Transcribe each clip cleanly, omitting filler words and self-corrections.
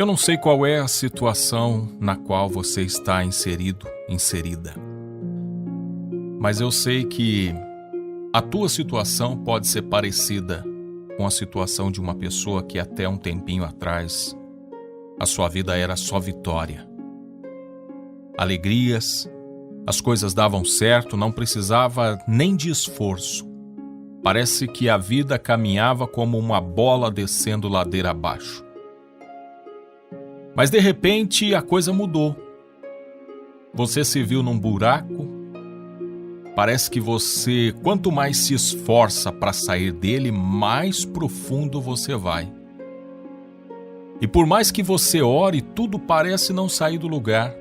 Eu não sei qual é a situação na qual você está inserido, inserida. Mas eu sei que a tua situação pode ser parecida com a situação de uma pessoa que até um tempinho atrás a sua vida era só vitória. Alegrias, as coisas davam certo, não precisava nem de esforço. Parece que a vida caminhava como uma bola descendo ladeira abaixo. Mas de repente a coisa mudou. Você se viu num buraco. Parece que você, quanto mais se esforça para sair dele, mais profundo você vai. E por mais que você ore, tudo parece não sair do lugar.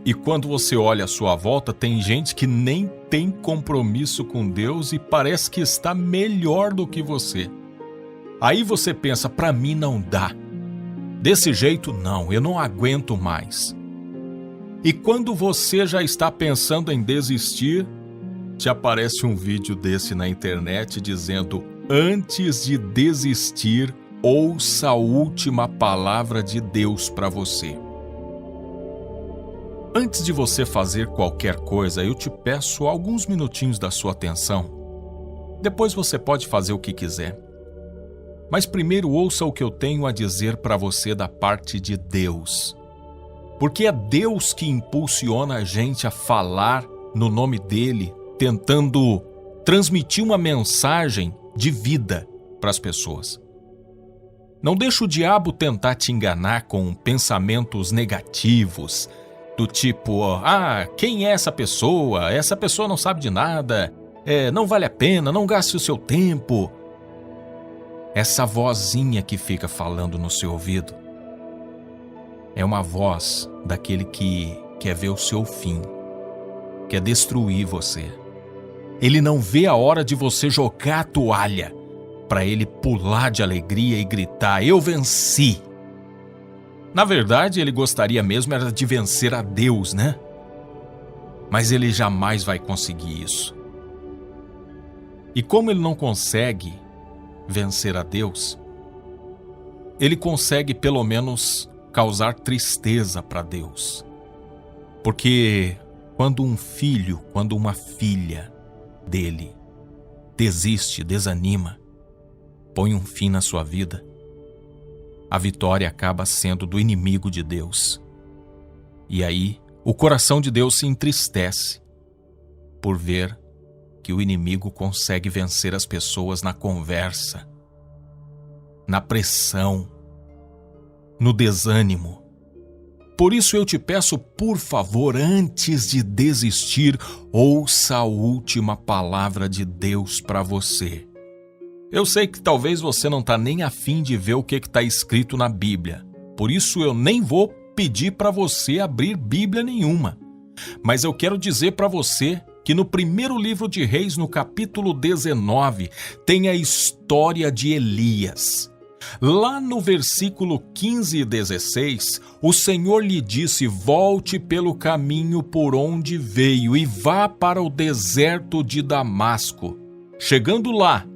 E quando você olha à sua volta, tem gente que nem tem compromisso com Deus e parece que está melhor do que você. Aí você pensa, para mim não dá. Desse jeito não, eu não aguento mais. E quando você já está pensando em desistir, te aparece um vídeo desse na internet dizendo: antes de desistir, ouça a última palavra de Deus para você. Antes de você fazer qualquer coisa, eu te peço alguns minutinhos da sua atenção. Depois você pode fazer o que quiser. Mas primeiro ouça o que eu tenho a dizer para você da parte de Deus. Porque é Deus que impulsiona a gente a falar no nome dele, tentando transmitir uma mensagem de vida para as pessoas. Não deixa o diabo tentar te enganar com pensamentos negativos, do tipo, quem é essa pessoa? Essa pessoa não sabe de nada, não vale a pena, não gaste o seu tempo. Essa vozinha que fica falando no seu ouvido é uma voz daquele que quer ver o seu fim, quer destruir você. Ele não vê a hora de você jogar a toalha para ele pular de alegria e gritar: eu venci! Na verdade, ele gostaria mesmo era de vencer a Deus, né? Mas ele jamais vai conseguir isso. E como ele não consegue vencer a Deus, ele consegue pelo menos causar tristeza para Deus. Porque quando um filho, quando uma filha dele desiste, desanima, põe um fim na sua vida, a vitória acaba sendo do inimigo de Deus. E aí, o coração de Deus se entristece por ver que o inimigo consegue vencer as pessoas na conversa, na pressão, no desânimo. Por isso eu te peço, por favor, antes de desistir, ouça a última palavra de Deus para você. Eu sei que talvez você não está nem a fim de ver o que está escrito na Bíblia. Por isso eu nem vou pedir para você abrir Bíblia nenhuma. Mas eu quero dizer para você que no primeiro livro de Reis, no capítulo 19, tem a história de Elias. Lá no versículo 15 e 16, o Senhor lhe disse: volte pelo caminho por onde veio e vá para o deserto de Damasco. Chegando lá,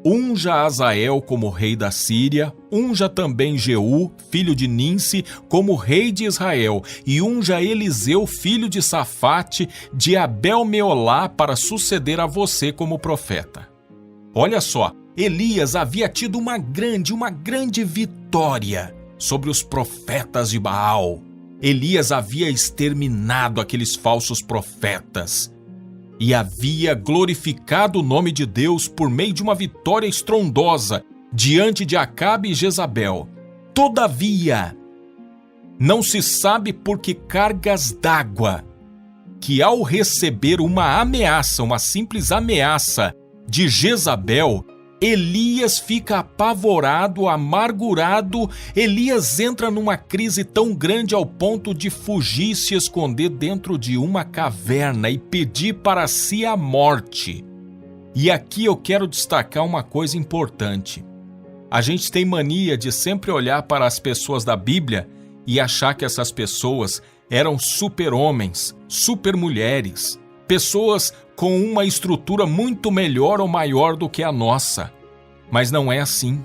unja Azael como rei da Síria, unja também Jeú, filho de Ninsi, como rei de Israel, e unja Eliseu, filho de Safate, de Abel-Meolá, para suceder a você como profeta. Olha só, Elias havia tido uma grande vitória sobre os profetas de Baal. Elias havia exterminado aqueles falsos profetas e havia glorificado o nome de Deus por meio de uma vitória estrondosa diante de Acabe e Jezabel. Todavia, não se sabe por que cargas d'água que, ao receber uma ameaça, uma simples ameaça de Jezabel, Elias fica apavorado, amargurado. Elias entra numa crise tão grande ao ponto de fugir e se esconder dentro de uma caverna e pedir para si a morte. E aqui eu quero destacar uma coisa importante. A gente tem mania de sempre olhar para as pessoas da Bíblia e achar que essas pessoas eram super-homens, super-mulheres, pessoas com uma estrutura muito melhor ou maior do que a nossa. Mas não é assim.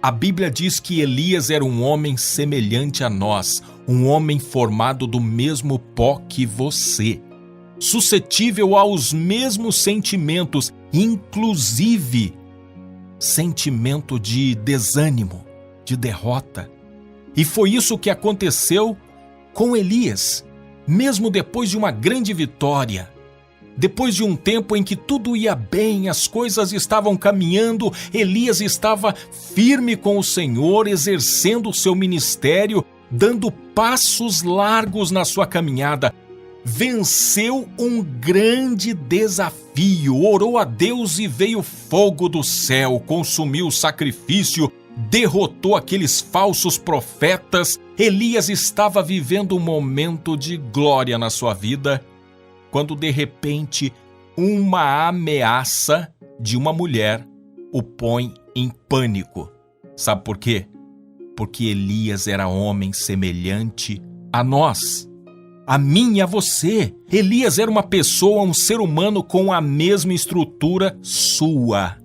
A Bíblia diz que Elias era um homem semelhante a nós, um homem formado do mesmo pó que você, suscetível aos mesmos sentimentos, inclusive sentimento de desânimo, de derrota. E foi isso que aconteceu com Elias, mesmo depois de uma grande vitória. Depois de um tempo em que tudo ia bem, as coisas estavam caminhando, Elias estava firme com o Senhor, exercendo o seu ministério, dando passos largos na sua caminhada. Venceu um grande desafio, orou a Deus e veio fogo do céu, consumiu o sacrifício, derrotou aqueles falsos profetas. Elias estava vivendo um momento de glória na sua vida, quando de repente uma ameaça de uma mulher o põe em pânico. Sabe por quê? Porque Elias era homem semelhante a nós, a mim e a você. Elias era uma pessoa, um ser humano com a mesma estrutura sua.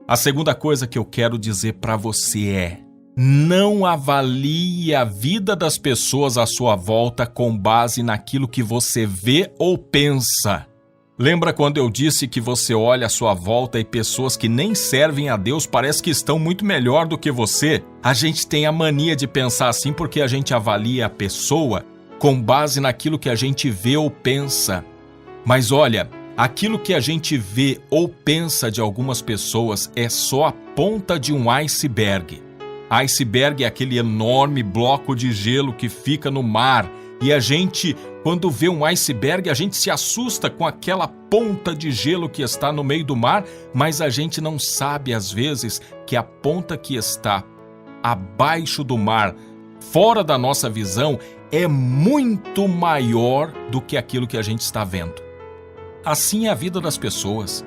A segunda coisa que eu quero dizer para você é: não avalie a vida das pessoas à sua volta com base naquilo que você vê ou pensa. Lembra quando eu disse que você olha à sua volta e pessoas que nem servem a Deus parece que estão muito melhor do que você? A gente tem a mania de pensar assim porque a gente avalia a pessoa com base naquilo que a gente vê ou pensa. Mas olha, aquilo que a gente vê ou pensa de algumas pessoas é só a ponta de um iceberg. Iceberg é aquele enorme bloco de gelo que fica no mar. E a gente, quando vê um iceberg, a gente se assusta com aquela ponta de gelo que está no meio do mar, mas a gente não sabe, às vezes, que a ponta que está abaixo do mar, fora da nossa visão, é muito maior do que aquilo que a gente está vendo. Assim é a vida das pessoas.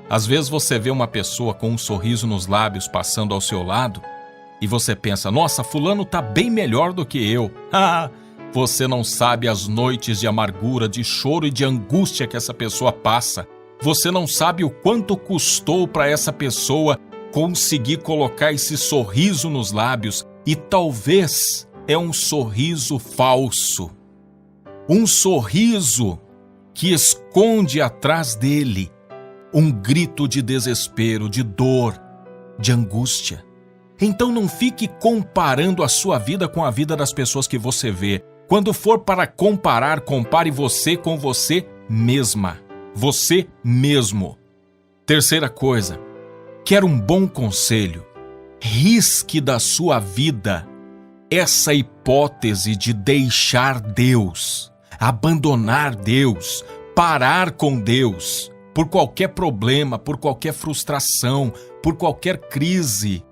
Às vezes você vê uma pessoa com um sorriso nos lábios passando ao seu lado, e você pensa, nossa, fulano tá bem melhor do que eu. Você não sabe as noites de amargura, de choro e de angústia que essa pessoa passa. Você não sabe o quanto custou para essa pessoa conseguir colocar esse sorriso nos lábios. E talvez é um sorriso falso. Um sorriso que esconde atrás dele um grito de desespero, de dor, de angústia. Então não fique comparando a sua vida com a vida das pessoas que você vê. Quando for para comparar, compare você com você mesma. Você mesmo. Terceira coisa, quer um bom conselho? Risque da sua vida essa hipótese de deixar Deus, abandonar Deus, parar com Deus, por qualquer problema, por qualquer frustração, por qualquer crise.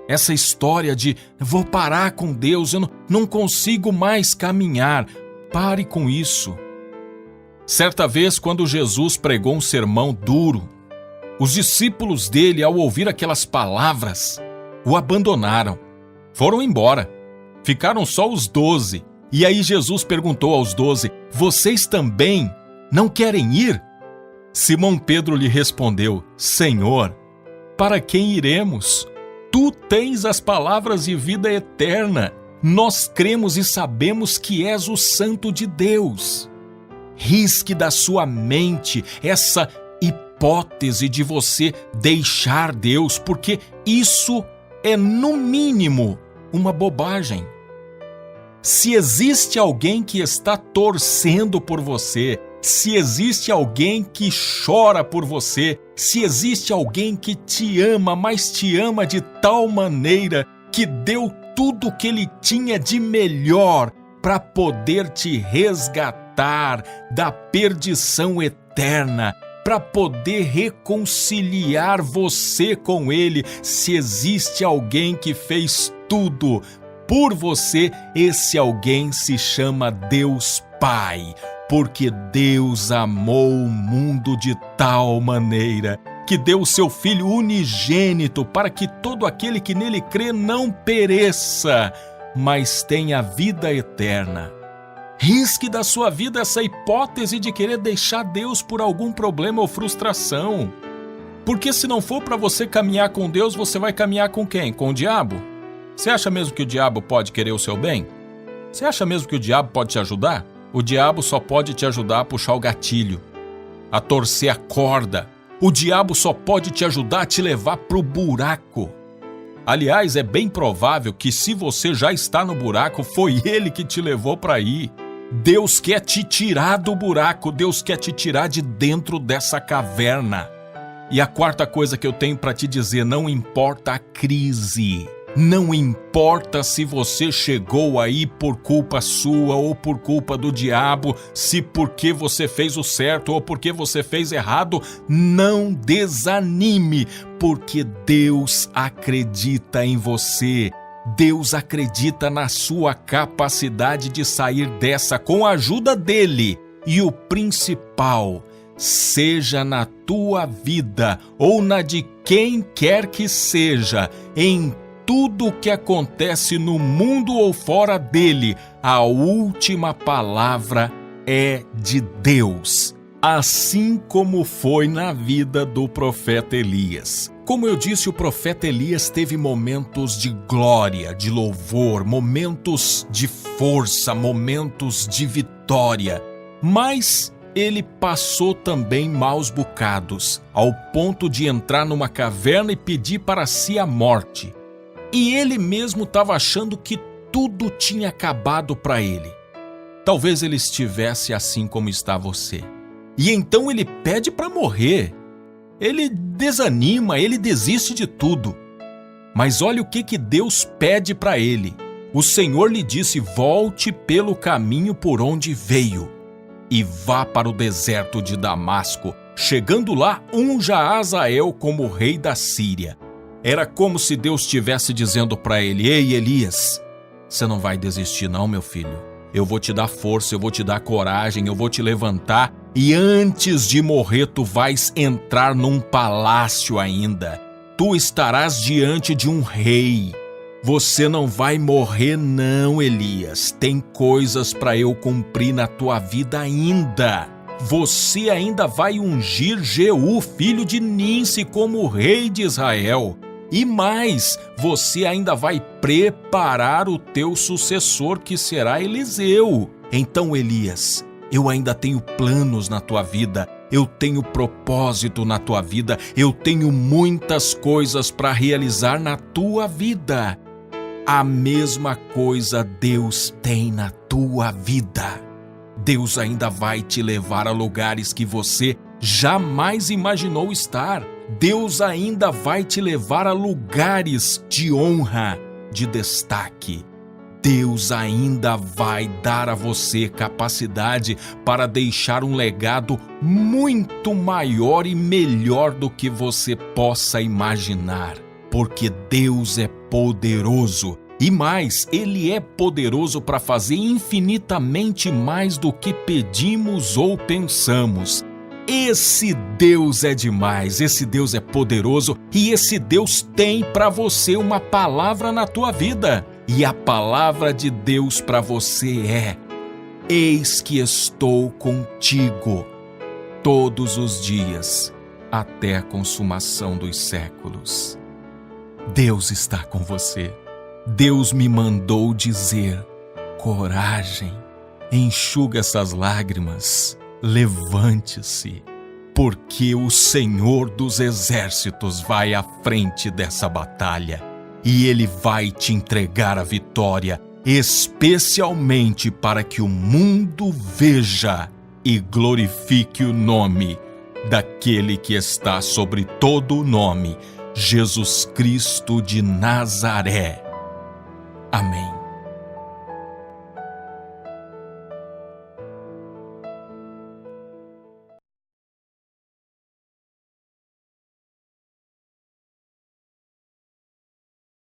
Essa história de vou parar com Deus, eu não consigo mais caminhar. Pare com isso. Certa vez, quando Jesus pregou um sermão duro, os discípulos dele, ao ouvir aquelas palavras, o abandonaram. Foram embora. Ficaram só os 12. E aí Jesus perguntou aos 12, vocês também não querem ir? Simão Pedro lhe respondeu, Senhor, para quem iremos? Tu tens as palavras de vida eterna. Nós cremos e sabemos que és o Santo de Deus. Risque da sua mente essa hipótese de você deixar Deus, porque isso é, no mínimo, uma bobagem. Se existe alguém que está torcendo por você, se existe alguém que chora por você, se existe alguém que te ama, mas te ama de tal maneira que deu tudo o que ele tinha de melhor para poder te resgatar da perdição eterna, para poder reconciliar você com ele, se existe alguém que fez tudo por você, esse alguém se chama Deus Pai. Porque Deus amou o mundo de tal maneira que deu o seu Filho unigênito para que todo aquele que nele crê não pereça, mas tenha vida eterna. Risque da sua vida essa hipótese de querer deixar Deus por algum problema ou frustração. Porque se não for para você caminhar com Deus, você vai caminhar com quem? Com o diabo? Você acha mesmo que o diabo pode querer o seu bem? Você acha mesmo que o diabo pode te ajudar? O diabo só pode te ajudar a puxar o gatilho, a torcer a corda. O diabo só pode te ajudar a te levar pro buraco. Aliás, é bem provável que se você já está no buraco, foi ele que te levou para aí. Deus quer te tirar do buraco, Deus quer te tirar de dentro dessa caverna. E a quarta coisa que eu tenho para te dizer, não importa a crise, não importa se você chegou aí por culpa sua ou por culpa do diabo, se porque você fez o certo ou porque você fez errado, não desanime, porque Deus acredita em você. Deus acredita na sua capacidade de sair dessa com a ajuda dele. E o principal, seja na tua vida ou na de quem quer que seja, em tudo o que acontece no mundo ou fora dele, a última palavra é de Deus. Assim como foi na vida do profeta Elias. Como eu disse, o profeta Elias teve momentos de glória, de louvor, momentos de força, momentos de vitória. Mas ele passou também maus bocados, ao ponto de entrar numa caverna e pedir para si a morte. E ele mesmo estava achando que tudo tinha acabado para ele. Talvez ele estivesse assim como está você. E então ele pede para morrer. Ele desanima, ele desiste de tudo. Mas olha o que Deus pede para ele. O Senhor lhe disse: volte pelo caminho por onde veio e vá para o deserto de Damasco. Chegando lá, unja Azael como rei da Síria. Era como se Deus estivesse dizendo para ele: ei, Elias, você não vai desistir não, meu filho. Eu vou te dar força, eu vou te dar coragem, eu vou te levantar. E antes de morrer, tu vais entrar num palácio ainda. Tu estarás diante de um rei. Você não vai morrer não, Elias. Tem coisas para eu cumprir na tua vida ainda. Você ainda vai ungir Jeú, filho de Ninsi, como rei de Israel. E mais, você ainda vai preparar o teu sucessor, que será Eliseu. Então, Elias, eu ainda tenho planos na tua vida, eu tenho propósito na tua vida, eu tenho muitas coisas para realizar na tua vida. A mesma coisa Deus tem na tua vida. Deus ainda vai te levar a lugares que você jamais imaginou estar. Deus ainda vai te levar a lugares de honra, de destaque. Deus ainda vai dar a você capacidade para deixar um legado muito maior e melhor do que você possa imaginar. Porque Deus é poderoso. E mais, Ele é poderoso para fazer infinitamente mais do que pedimos ou pensamos. Esse Deus é demais, esse Deus é poderoso e esse Deus tem para você uma palavra na tua vida. E a palavra de Deus para você é: eis que estou contigo todos os dias, até a consumação dos séculos. Deus está com você. Deus me mandou dizer: coragem, enxuga essas lágrimas. Levante-se, porque o Senhor dos Exércitos vai à frente dessa batalha e Ele vai te entregar a vitória, especialmente para que o mundo veja e glorifique o nome daquele que está sobre todo o nome, Jesus Cristo de Nazaré. Amém.